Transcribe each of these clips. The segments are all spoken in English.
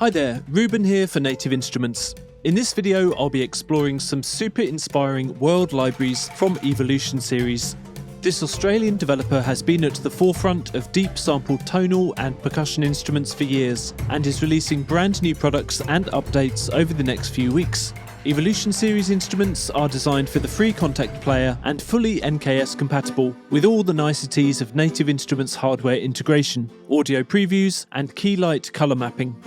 Hi there, Reuben here for Native Instruments. In this video I'll be exploring some super inspiring world libraries from Evolution series. This Australian developer has been at the forefront of deep sampled tonal and percussion instruments for years, and is releasing brand new products and updates over the next few weeks. Evolution series instruments are designed for the free contact player and fully NKS compatible, with all the niceties of Native Instruments hardware integration, audio previews and key light colour mapping.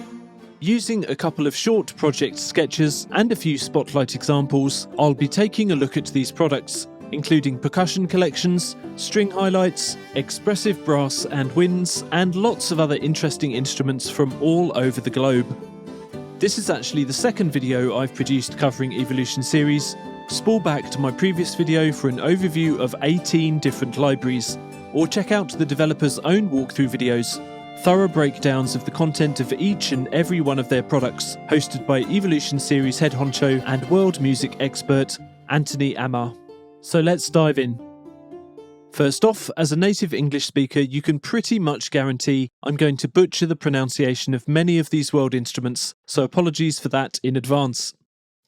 Using a couple of short project sketches and a few spotlight examples, I'll be taking a look at these products, including percussion collections, string highlights, expressive brass and winds, and lots of other interesting instruments from all over the globe. This is actually the second video I've produced covering Evolution series. Spool back to my previous video for an overview of 18 different libraries, or check out the developer's own walkthrough videos, thorough breakdowns of the content of each and every one of their products, hosted by Evolution series head honcho and world music expert Anthony Amar. So let's dive in. First off, as a native English speaker, you can pretty much guarantee I'm going to butcher the pronunciation of many of these world instruments, so apologies for that in advance.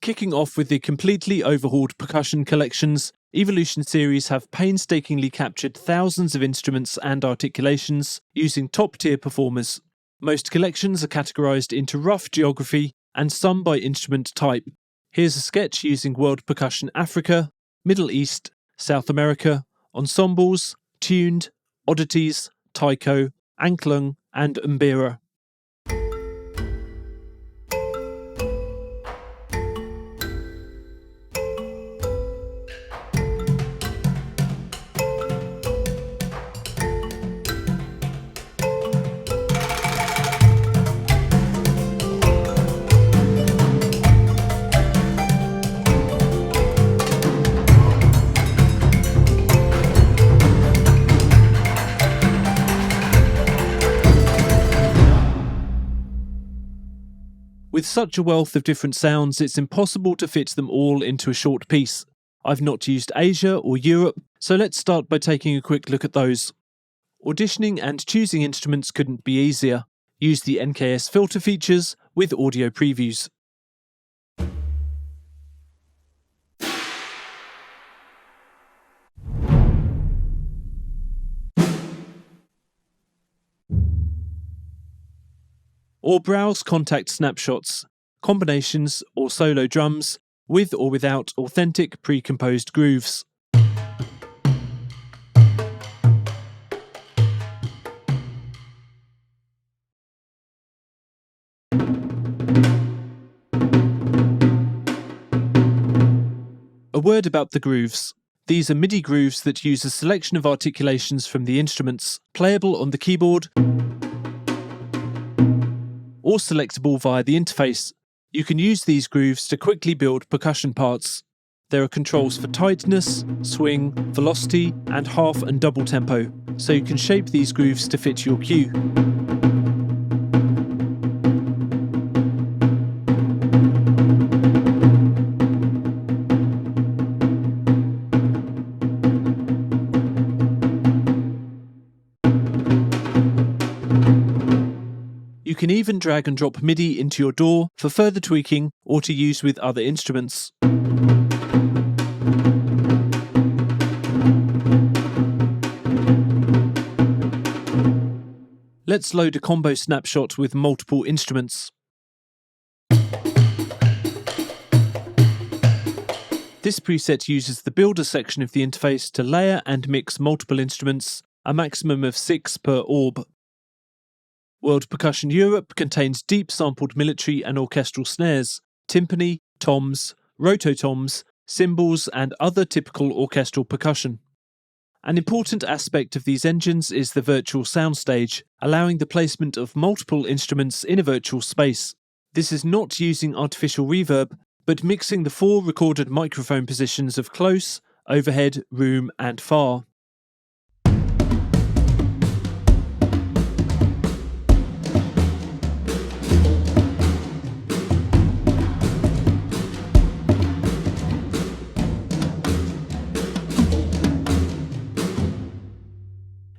Kicking off with the completely overhauled percussion collections, Evolution series have painstakingly captured thousands of instruments and articulations using top-tier performers. Most collections are categorised into rough geography and some by instrument type. Here's a sketch using World Percussion Africa, Middle East, South America, ensembles, tuned, oddities, taiko, angklung and mbira. With such a wealth of different sounds, it's impossible to fit them all into a short piece. I've not used Asia or Europe, so let's start by taking a quick look at those. Auditioning and choosing instruments couldn't be easier. Use the NKS filter features with audio previews. Or browse contact snapshots, combinations or solo drums, with or without authentic pre-composed grooves. A word about the grooves. These are MIDI grooves that use a selection of articulations from the instruments, playable on the keyboard or selectable via the interface. You can use these grooves to quickly build percussion parts. There are controls for tightness, swing, velocity, and half and double tempo, so you can shape these grooves to fit your cue. You can even drag and drop MIDI into your DAW for further tweaking or to use with other instruments. Let's load a combo snapshot with multiple instruments. This preset uses the builder section of the interface to layer and mix multiple instruments, a maximum of 6 per orb. World Percussion Europe contains deep sampled military and orchestral snares, timpani, toms, rototoms, cymbals and other typical orchestral percussion. An important aspect of these engines is the virtual soundstage, allowing the placement of multiple instruments in a virtual space. This is not using artificial reverb, but mixing the 4 recorded microphone positions of close, overhead, room and far.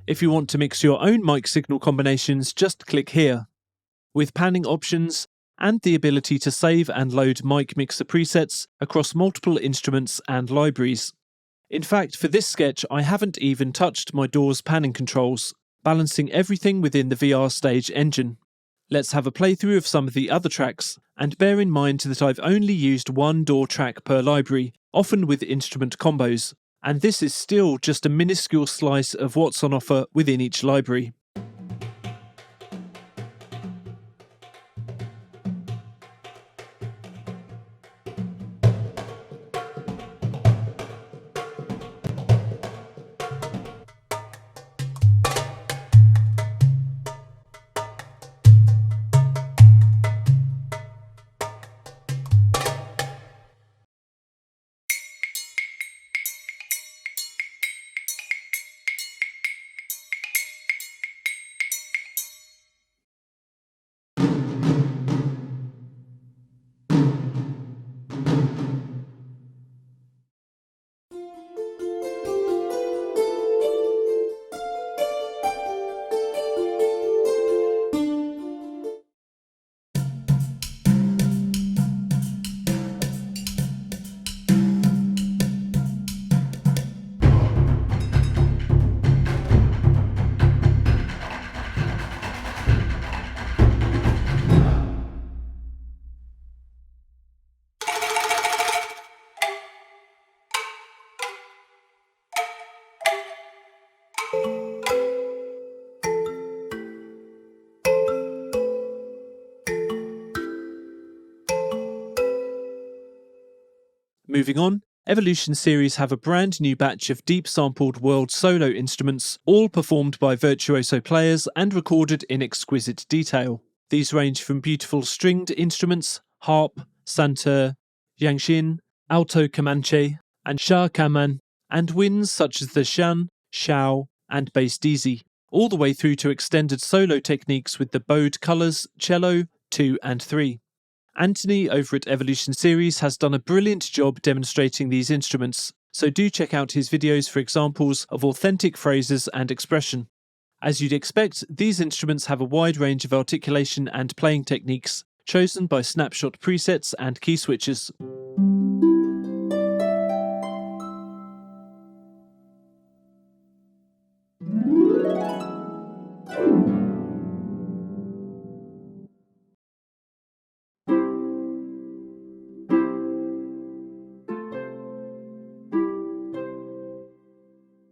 If you want to mix your own mic signal combinations, just click here. With panning options, and the ability to save and load mic mixer presets across multiple instruments and libraries. In fact, for this sketch, I haven't even touched my DAW's panning controls, balancing everything within the VR Stage engine. Let's have a playthrough of some of the other tracks, and bear in mind that I've only used one DAW track per library, often with instrument combos, and this is still just a minuscule slice of what's on offer within each library. Moving on, Evolution series have a brand new batch of deep sampled world solo instruments, all performed by virtuoso players and recorded in exquisite detail. These range from beautiful stringed instruments, harp, santur, yangxin, alto comanche, and sha kaman, and winds such as the shan, shao, and bass dizi, all the way through to extended solo techniques with the bowed colours, cello, 2 and 3. Anthony over at Evolution Series has done a brilliant job demonstrating these instruments, so do check out his videos for examples of authentic phrases and expression. As you'd expect, these instruments have a wide range of articulation and playing techniques, chosen by snapshot presets and key switches.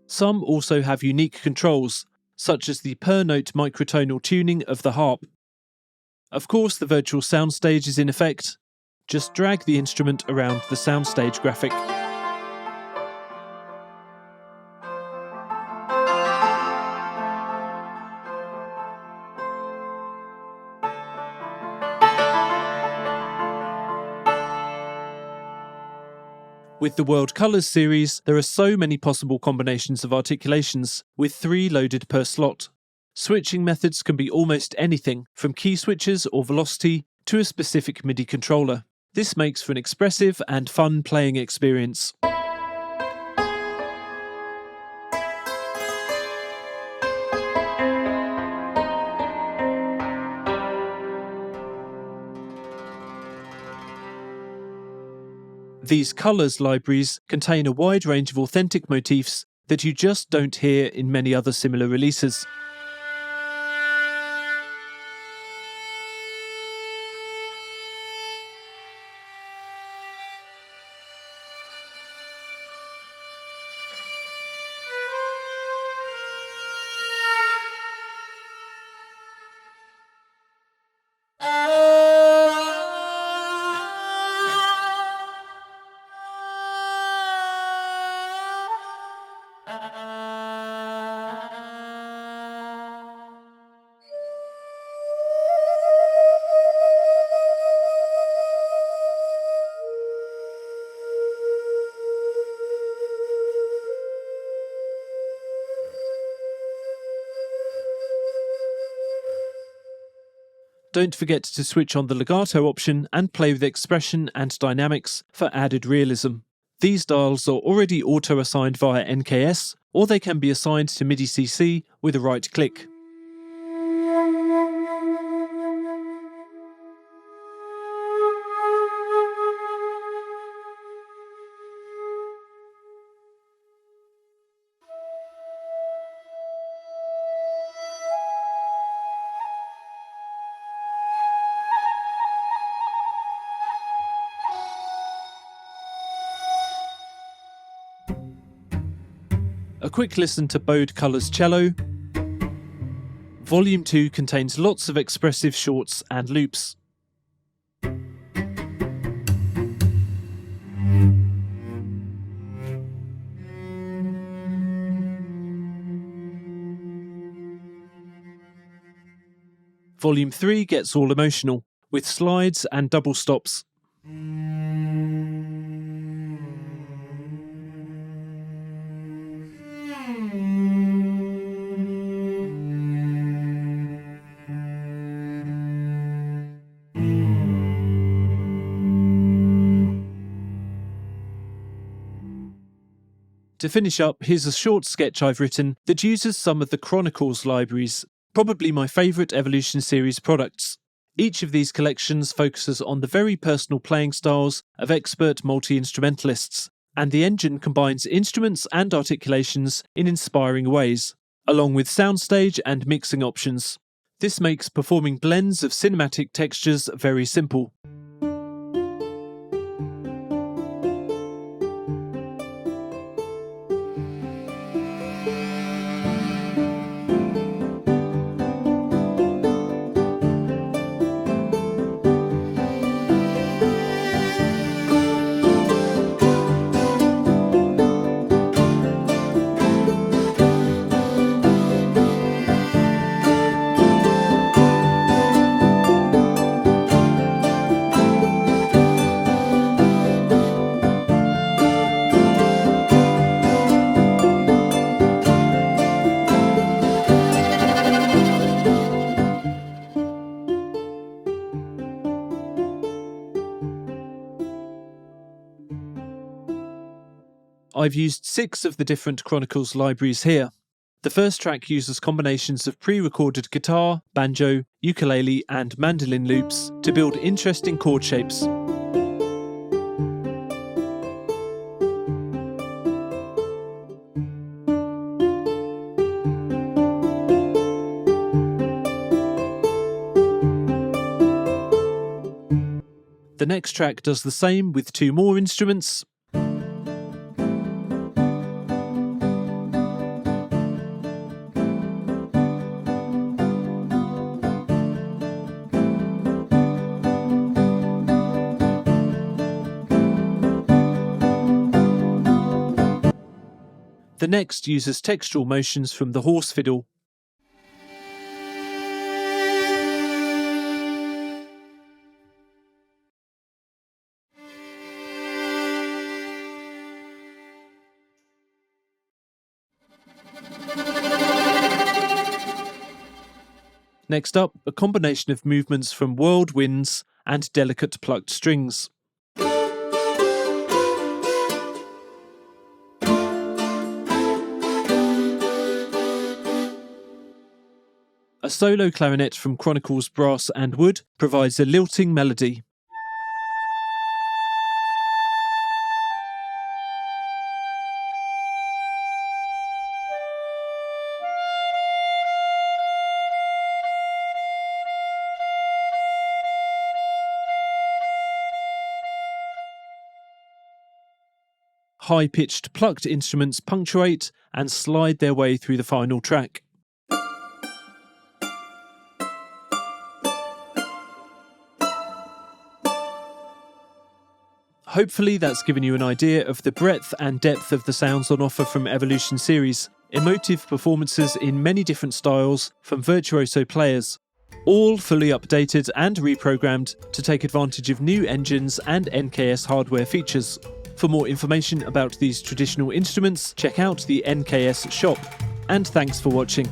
Some also have unique controls, such as the per-note microtonal tuning of the harp. Of course, the virtual soundstage is in effect. Just drag the instrument around the soundstage graphic. With the World Colours series, there are so many possible combinations of articulations, with 3 loaded per slot. Switching methods can be almost anything, from key switches or velocity to a specific MIDI controller. This makes for an expressive and fun playing experience. These colours libraries contain a wide range of authentic motifs that you just don't hear in many other similar releases. Don't forget to switch on the legato option and play with expression and dynamics for added realism. These dials are already auto-assigned via NKS, or they can be assigned to MIDI CC with a right click. a quick listen to Bode Colour's cello. Volume 2 contains lots of expressive shorts and loops. Volume 3 gets all emotional, with slides and double stops. To finish up, here's a short sketch I've written that uses some of the Chronicles libraries, probably my favourite Evolution series products. Each of these collections focuses on the very personal playing styles of expert multi-instrumentalists, and the engine combines instruments and articulations in inspiring ways, along with soundstage and mixing options. This makes performing blends of cinematic textures very simple. I've used 6 of the different Chronicles libraries here. The first track uses combinations of pre-recorded guitar, banjo, ukulele and mandolin loops to build interesting chord shapes. The next track does the same with 2 more instruments. The next uses textural motions from the horse fiddle. Next up, a combination of movements from whirlwinds and delicate plucked strings. A solo clarinet from Chronicles Brass and Wood provides a lilting melody. High-pitched plucked instruments punctuate and slide their way through the final track. Hopefully that's given you an idea of the breadth and depth of the sounds on offer from Evolution series. Emotive performances in many different styles from virtuoso players, all fully updated and reprogrammed to take advantage of new engines and NKS hardware features. For more information about these traditional instruments, check out the NKS shop. And thanks for watching.